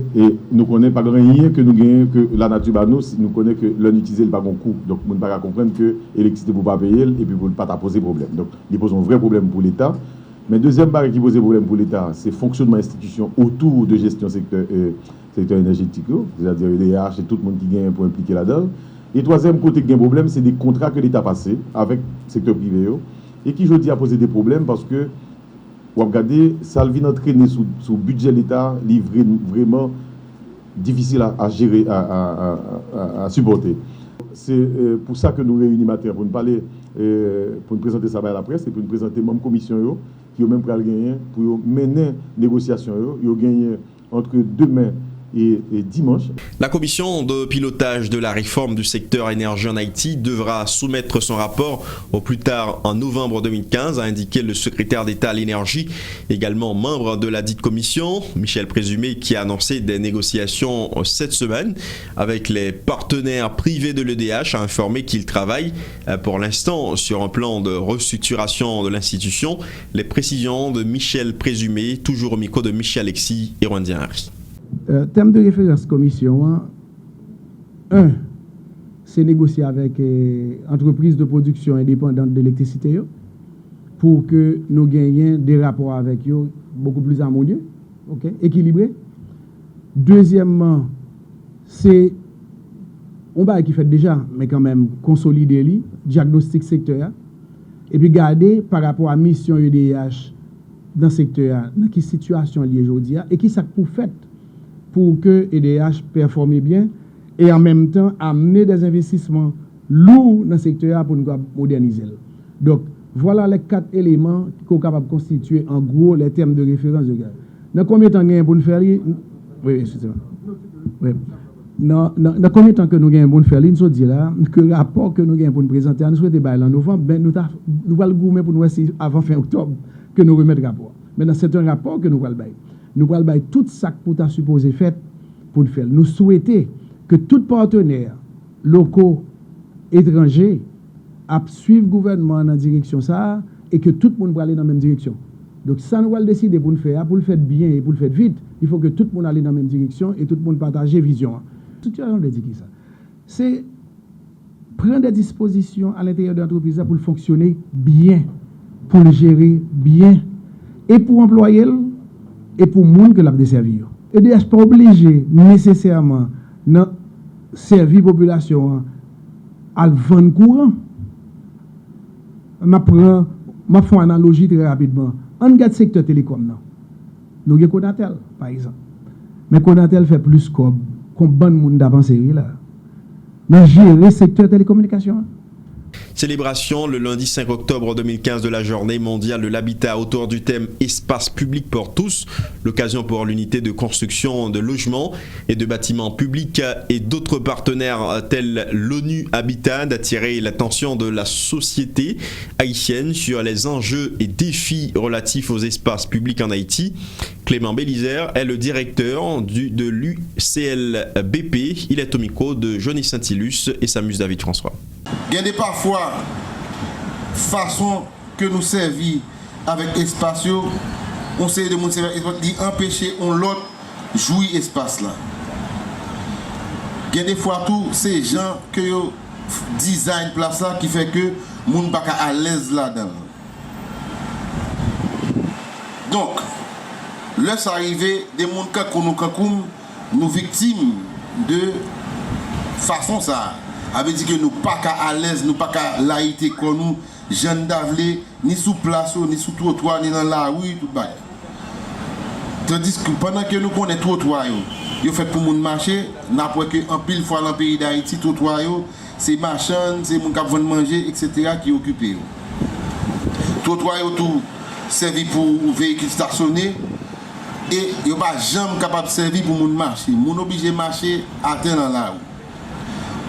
B: nous connaissons pas rien que nous gagnons, que la nature nous connaît que l'on utilise le pas bon coût. Donc, nous ne pouvons pas comprendre que l'électricité ne peut pas payer et puis pour ne pas poser problème. Donc, il pose un vrai problème pour l'État. Mais deuxième barrière qui pose problème pour l'État, c'est le fonctionnement institution autour de gestion secteur énergétique, c'est-à-dire EDH et tout le monde qui gagne pour impliquer là-dedans. Et troisième côté qui gagne problème, c'est des contrats que l'État a passés avec le secteur privé et qui, je dis, a posé des problèmes parce que vous regardez, ça vient entraîner sous le budget de l'État, livré vraiment difficile à gérer, à supporter. C'est pour ça que nous réunissons matin pour nous parler, pour nous présenter ça à la presse et pour nous présenter même commission qui ont même pris le gagner pour mener négociation. Ils ont gagné entre demain et dimanche.
A: La commission de pilotage de la réforme du secteur énergie en Haïti devra soumettre son rapport au plus tard en novembre 2015, a indiqué le secrétaire d'État à l'énergie, également membre de la dite commission, Michel Présumé, qui a annoncé des négociations cette semaine avec les partenaires privés de l'EDH, a informé qu'il travaille pour l'instant sur un plan de restructuration de l'institution. Les précisions de Michel Présumé, toujours au micro de Michel Alexis et Rwandien Harry.
C: Thème de référence commission, c'est négocier avec entreprises de production indépendantes d'électricité pour que nous gagnions des rapports avec eux beaucoup plus harmonieux, équilibrés. Deuxièmement, c'est on va qui fait déjà, mais quand même consolider le diagnostic secteur et puis garder par rapport à la mission EDH dans le secteur, dans quelle situation il y a aujourd'hui et qui ça pour faire pour que EDH performe bien et en même temps amener des investissements lourds dans le secteur pour nous moderniser. Donc, voilà les 4 éléments qui sont capables de constituer en gros les termes de référence de gaz. Dans combien de temps nous avons pour nous faire? Oui, excusez-moi. Oui. Dans combien de temps que nous avons pour nous faire? Nous dit là que le rapport que nous avons pour nous présenter, nous souhaitons en novembre, ben nous allons le gourmer pour nous essayer avant fin octobre que nous remettons le rapport. Maintenant, c'est un rapport que nous allons faire. Nous allons faire tout ça pour ta supposé fait pour nous faire. Nous souhaitons que tout partenaire locaux, étrangers, suivent le gouvernement dans la direction ça et que tout le monde va aller dans la même direction. Donc ça nous allons décider pour le faire bien et pour le faire vite. Il faut que tout le monde aille dans la même direction et tout le monde partage vision. Tout le monde dit ça. C'est prendre des dispositions à l'intérieur de l'entreprise pour le fonctionner bien, pour le gérer bien et pour employer et pour le monde que l'a desservi. EDH n'est pas obligé nécessairement de servir la population à vendre courant. Je fais une analogie très rapidement. On regarde le secteur télécom. Nous avons Conatel, par exemple. Mais Conatel fait plus comme bon monde d'avancer là. Nous gérons le secteur télécommunication.
A: Célébration le lundi 5 octobre 2015 de la journée mondiale de l'habitat autour du thème espace public pour tous, l'occasion pour l'unité de construction de logements et de bâtiments publics et d'autres partenaires tels l'ONU Habitat d'attirer l'attention de la société haïtienne sur les enjeux et défis relatifs aux espaces publics en Haïti. Clément Bélizer est le directeur de l'UCLBP. Il est au micro de Johnny Saint-Ilus et Samus David François.
W: Il y a des parfois façon que nous servir avec espace on sait de monde qui empêcher on l'autre jouir espace là. Il y a des fois tout ces gens que yo design place là qui fait que monde pas à l'aise là-dedans. Donc laisse arriver des monde nous victimes de façon ça avait dit que nous pas à l'aise, nous pas à laïté comme nous jeunes d'avlé ni sous place ni sous trottoir ni dans la rue tout bail. Tandis que pendant que nous connaissons trottoir yo fait pour monde marcher n'après que en pile fois dans le pays d'Haïti trottoir c'est marchand, c'est mon qui vend manger etc. qui occupé. Trottoir tout servi pour véhicules stationnés et yo pas jamais capable de servir pour monde marcher. Mon obligé marcher atteint dans la rue.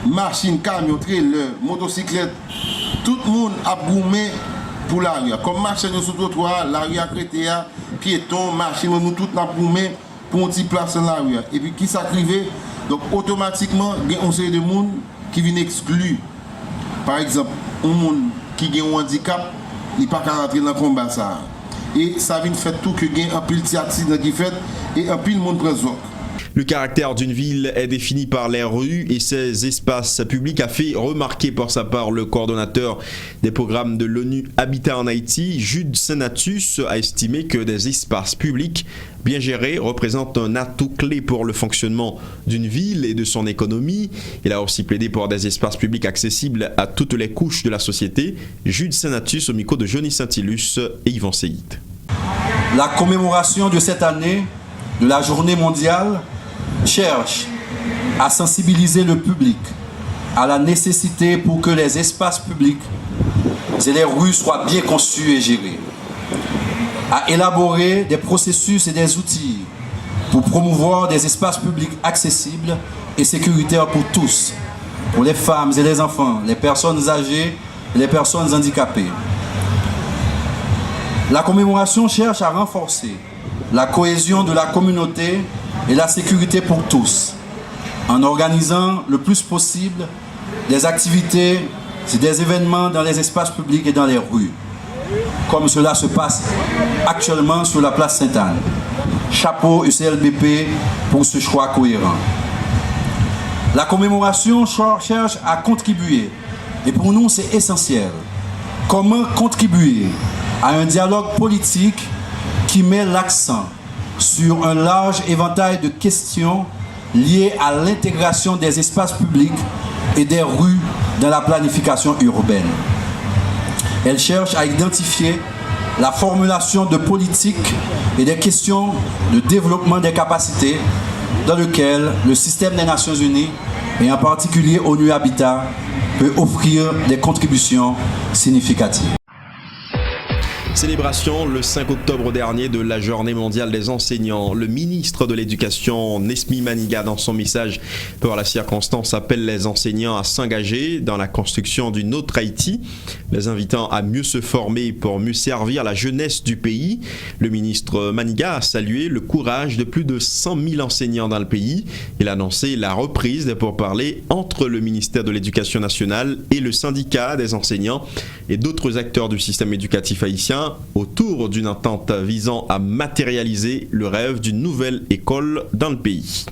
W: Machine, camion, trailer, motocyclette, tout le monde a boumé pour la rue. Comme marcher sur le trottoir, la rue a créé, piéton, machine, nous tous a boumé pour une petite place dans la rue. Et puis qui s'acrivait, donc automatiquement, il y a un série de monde qui vient exclu. Par exemple, un monde qui a un handicap, il n'est pas qu'à rentrer dans le combat. Ça. Et ça vient faire tout que il y a un pile d'accidents qui fait et un pile monde présent.
A: Le caractère d'une ville est défini par les rues et ses espaces publics, a fait remarquer pour sa part le coordonnateur des programmes de l'ONU Habitat en Haïti, Jude Senatus, a estimé que des espaces publics bien gérés représentent un atout clé pour le fonctionnement d'une ville et de son économie. Il a aussi plaidé pour des espaces publics accessibles à toutes les couches de la société. Jude Senatus au micro de Johnny Saint-Ilus et Yvan Seyit.
D: La commémoration de cette année de la Journée mondiale cherche à sensibiliser le public à la nécessité pour que les espaces publics et les rues soient bien conçus et gérés, à élaborer des processus et des outils pour promouvoir des espaces publics accessibles et sécuritaires pour tous, pour les femmes et les enfants, les personnes âgées et les personnes handicapées. La commémoration cherche à renforcer la cohésion de la communauté et la sécurité pour tous, en organisant le plus possible des activités et des événements dans les espaces publics et dans les rues, comme cela se passe actuellement sur la place Sainte-Anne. Chapeau UCLBP pour ce choix cohérent. La commémoration cherche à contribuer, et pour nous c'est essentiel, comment contribuer à un dialogue politique qui met l'accent sur un large éventail de questions liées à l'intégration des espaces publics et des rues dans la planification urbaine. Elle cherche à identifier la formulation de politiques et des questions de développement des capacités dans lesquelles le système des Nations Unies, et en particulier ONU Habitat, peut offrir des contributions significatives.
A: Célébration le 5 octobre dernier de la Journée mondiale des enseignants. Le ministre de l'Éducation, Nesmi Maniga, dans son message pour la circonstance, appelle les enseignants à s'engager dans la construction d'une autre Haïti, les invitant à mieux se former pour mieux servir la jeunesse du pays. Le ministre Maniga a salué le courage de plus de 100 000 enseignants dans le pays. Il a annoncé la reprise des pourparlers entre le ministère de l'Éducation nationale et le syndicat des enseignants et d'autres acteurs du système éducatif haïtien autour d'une entente visant à matérialiser le rêve d'une nouvelle école dans le pays.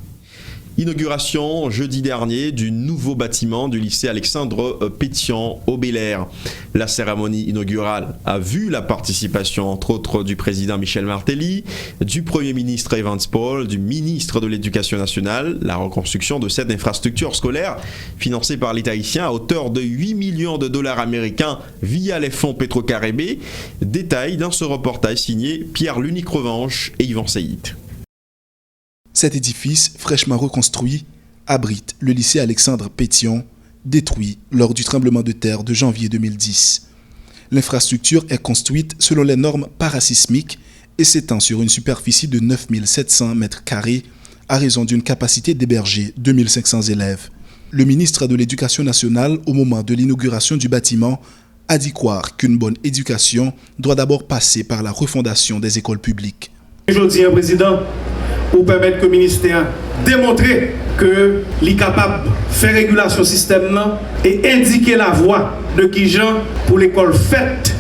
A: Inauguration jeudi dernier du nouveau bâtiment du lycée Alexandre Pétion au Bel-Air. La cérémonie inaugurale a vu la participation entre autres du président Michel Martelly, du premier ministre Evans Paul, du ministre de l'Éducation nationale. La reconstruction de cette infrastructure scolaire financée par l'État haïtien à hauteur de 8 millions de dollars américains via les fonds Petro-Caribé. Détail dans ce reportage signé Pierre Lunique Revanche et Yvan Seyit.
E: Cet édifice, fraîchement reconstruit, abrite le lycée Alexandre Pétion, détruit lors du tremblement de terre de janvier 2010. L'infrastructure est construite selon les normes parasismiques et s'étend sur une superficie de 9700 mètres carrés à raison d'une capacité d'héberger 2500 élèves. Le ministre de l'Éducation nationale, au moment de l'inauguration du bâtiment, a dit croire qu'une bonne éducation doit d'abord passer par la refondation des écoles publiques.
F: Aujourd'hui, Président, pour permettre que le ministère démontre qu'il est capable de faire régulation système et indiquer la voie de qui gens pour l'école faite.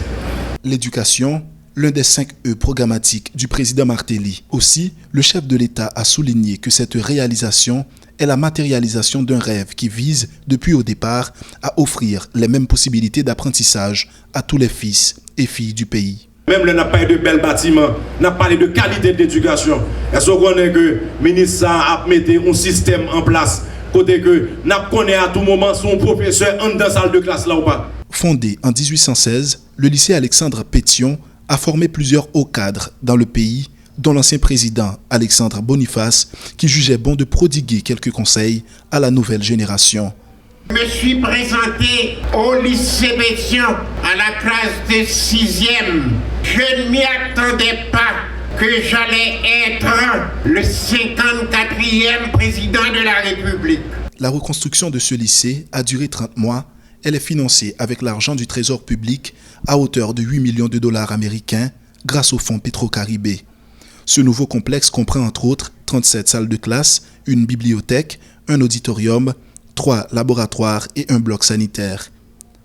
E: L'éducation, l'un des 5 E programmatiques du président Martelly. Aussi, le chef de l'État a souligné que cette réalisation est la matérialisation d'un rêve qui vise, depuis au départ, à offrir les mêmes possibilités d'apprentissage à tous les fils et filles du pays.
F: Même là, on n'a pas de bels bâtiments, on a parlé de qualité d'éducation. Est-ce qu'on connaît que le ministre a mis un système en place, côté que on connaît à tout moment son professeur en dans la salle de classe là ou pas?
E: Fondé en 1816, le lycée Alexandre Pétion a formé plusieurs hauts cadres dans le pays, dont l'ancien président Alexandre Boniface, qui jugeait bon de prodiguer quelques conseils à la nouvelle génération.
G: Je me suis présenté au lycée Pétion à la classe de 6e. Je ne m'y attendais pas que j'allais être le 54e président de la République.
E: La reconstruction de ce lycée a duré 30 mois. Elle est financée avec l'argent du Trésor public à hauteur de 8 millions de dollars américains grâce au fonds Petro-Caribé. Ce nouveau complexe comprend entre autres 37 salles de classe, une bibliothèque, un auditorium, 3 laboratoires et un bloc sanitaire.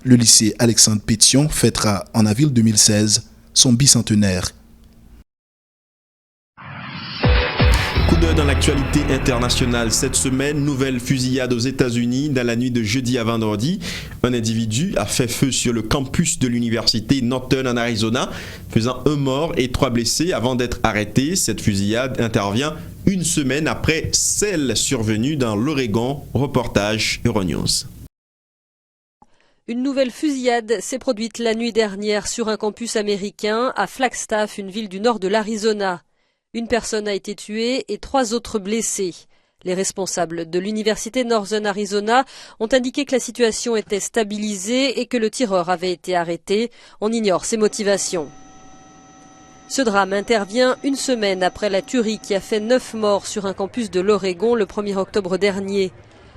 E: Le lycée Alexandre Pétion fêtera en avril 2016 son bicentenaire.
A: Coup d'œil dans l'actualité internationale cette semaine, nouvelle fusillade aux États-Unis dans la nuit de jeudi à vendredi. Un individu a fait feu sur le campus de l'université Northern en Arizona, faisant 1 mort et 3 blessés avant d'être arrêté. Cette fusillade intervient une semaine après celle survenue dans l'Oregon. Reportage Euronews.
I: Une nouvelle fusillade s'est produite la nuit dernière sur un campus américain à Flagstaff, une ville du nord de l'Arizona. Une personne a été tuée et 3 autres blessés. Les responsables de l'université Northern Arizona ont indiqué que la situation était stabilisée et que le tireur avait été arrêté. On ignore ses motivations. Ce drame intervient une semaine après la tuerie qui a fait 9 morts sur un campus de l'Oregon le 1er octobre dernier.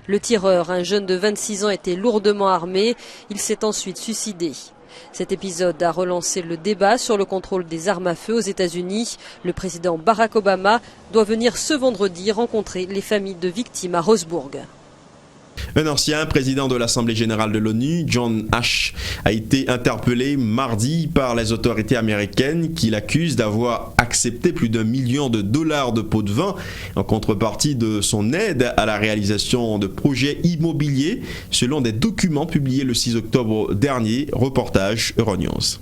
I: Le tireur, un jeune de 26 ans, était lourdement armé. Il s'est ensuite suicidé. Cet épisode a relancé le débat sur le contrôle des armes à feu aux États-Unis. Le président Barack Obama doit venir ce vendredi rencontrer les familles de victimes à Roseburg.
A: Un ancien président de l'Assemblée générale de l'ONU, John Ash, a été interpellé mardi par les autorités américaines qui l'accusent d'avoir accepté plus d'1 million de dollars de pots de vin en contrepartie de son aide à la réalisation de projets immobiliers, selon des documents publiés le 6 octobre dernier. Reportage Euronews.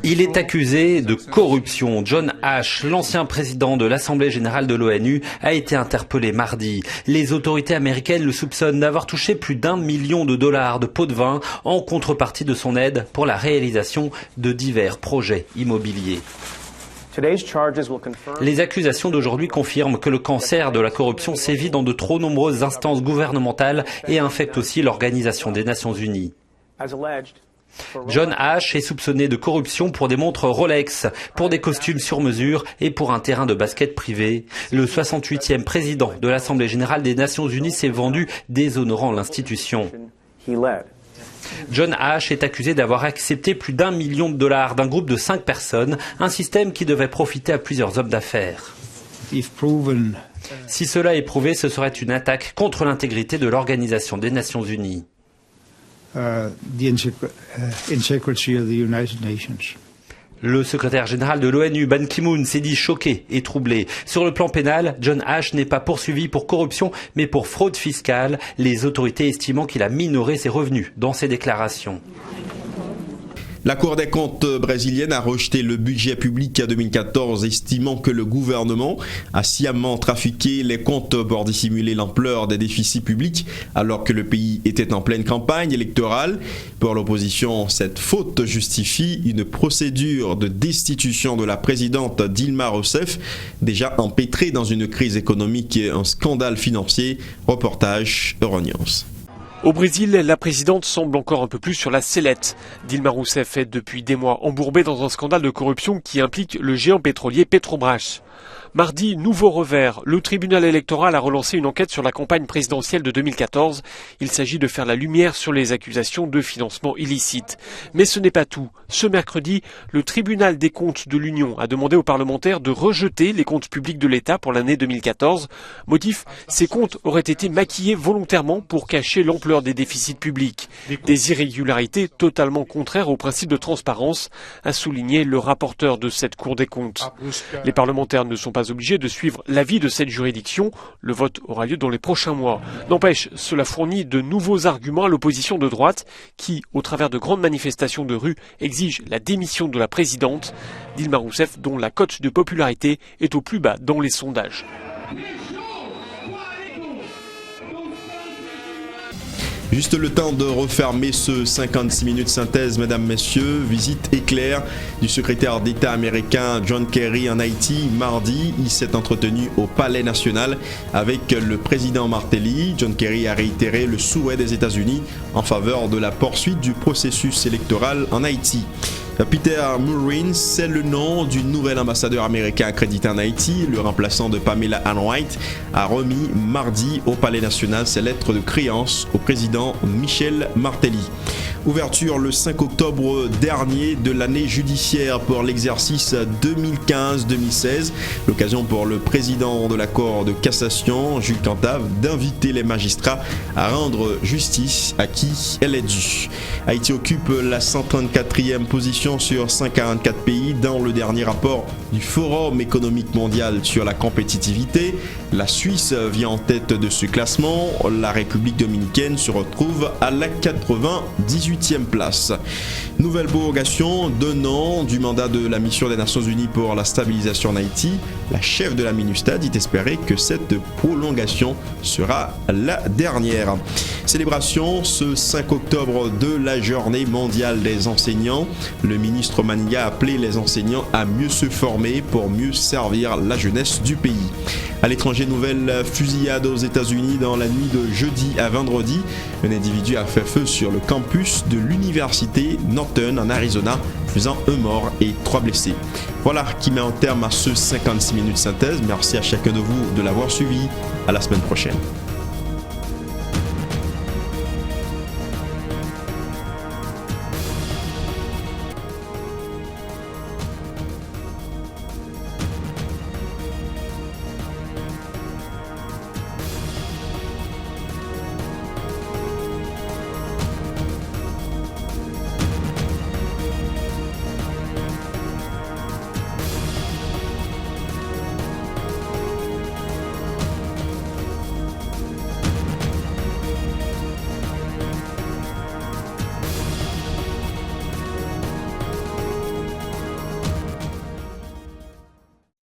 J: Il est accusé de corruption. John Ash, l'ancien président de l'Assemblée générale de l'ONU, a été interpellé mardi. Les autorités américaines le soupçonnent d'avoir touché plus d'1 million de dollars de pots de vin en contrepartie de son aide pour la réalisation de divers projets immobiliers. Les accusations d'aujourd'hui confirment que le cancer de la corruption sévit dans de trop nombreuses instances gouvernementales et infecte aussi l'Organisation des Nations Unies. John Ash est soupçonné de corruption pour des montres Rolex, pour des costumes sur mesure et pour un terrain de basket privé. Le 68e président de l'Assemblée générale des Nations Unies s'est vendu, déshonorant l'institution. John Ash est accusé d'avoir accepté plus d'1 million de dollars d'un groupe de 5 personnes, un système qui devait profiter à plusieurs hommes d'affaires. Si cela est prouvé, ce serait une attaque contre l'intégrité de l'Organisation des Nations Unies. Le secrétaire général de l'ONU, Ban Ki-moon, s'est dit choqué et troublé. Sur le plan pénal, John Ash n'est pas poursuivi pour corruption, mais pour fraude fiscale, les autorités estimant qu'il a minoré ses revenus dans ses déclarations.
A: La Cour des comptes brésilienne a rejeté le budget public 2014, estimant que le gouvernement a sciemment trafiqué les comptes pour dissimuler l'ampleur des déficits publics, alors que le pays était en pleine campagne électorale. Pour l'opposition, cette faute justifie une procédure de destitution de la présidente Dilma Rousseff, déjà empêtrée dans une crise économique et un scandale financier. Reportage Euronews.
X: Au Brésil, la présidente semble encore un peu plus sur la sellette. Dilma Rousseff est depuis des mois embourbée dans un scandale de corruption qui implique le géant pétrolier Petrobras. Mardi, nouveau revers. Le tribunal électoral a relancé une enquête sur la campagne présidentielle de 2014. Il s'agit de faire la lumière sur les accusations de financement illicite. Mais ce n'est pas tout. Ce mercredi, le tribunal des comptes de l'Union a demandé aux parlementaires de rejeter les comptes publics de l'État pour l'année 2014. Motif, ces comptes auraient été maquillés volontairement pour cacher l'ampleur des déficits publics. Des irrégularités totalement contraires au principe de transparence, a souligné le rapporteur de cette Cour des comptes. Les parlementaires ne sont pas obligés de suivre l'avis de cette juridiction. Le vote aura lieu dans les prochains mois. N'empêche, cela fournit de nouveaux arguments à l'opposition de droite qui, au travers de grandes manifestations de rue, exige la démission de la présidente, Dilma Rousseff, dont la cote de popularité est au plus bas dans les sondages.
A: Juste le temps de refermer ce 56 minutes synthèse, mesdames, messieurs. Visite éclair du secrétaire d'État américain John Kerry en Haïti mardi. Il s'est entretenu au Palais national avec le président Martelly. John Kerry a réitéré le souhait des États-Unis en faveur de la poursuite du processus électoral en Haïti. Peter Murrin, c'est le nom du nouvel ambassadeur américain accrédité en Haïti. Le remplaçant de Pamela Ann White a remis mardi au Palais national ses lettres de créance au président Michel Martelly. Ouverture le 5 octobre dernier de l'année judiciaire pour l'exercice 2015-2016. L'occasion pour le président de la Cour de cassation, Jules Cantave, d'inviter les magistrats à rendre justice à qui elle est due. Haïti occupe la 134e position sur 144 pays dans le dernier rapport du Forum économique mondial sur la compétitivité. La Suisse vient en tête de ce classement. La République dominicaine se retrouve à la 98e place. Nouvelle prorogation d'un an du mandat de la mission des Nations Unies pour la stabilisation en Haïti. La chef de la MINUSTAH dit espérer que cette prolongation sera la dernière. Célébration ce 5 octobre de la journée mondiale des enseignants. Le ministre Maniga a appelé les enseignants à mieux se former pour mieux servir la jeunesse du pays. À l'étranger, nouvelle fusillade aux États-Unis dans la nuit de jeudi à vendredi. Un individu a fait feu sur le campus de l'université Northern en Arizona, faisant un mort et 3 blessés. Voilà qui met en terme à ce 56 minutes synthèse. Merci à chacun de vous de l'avoir suivi. À la semaine prochaine.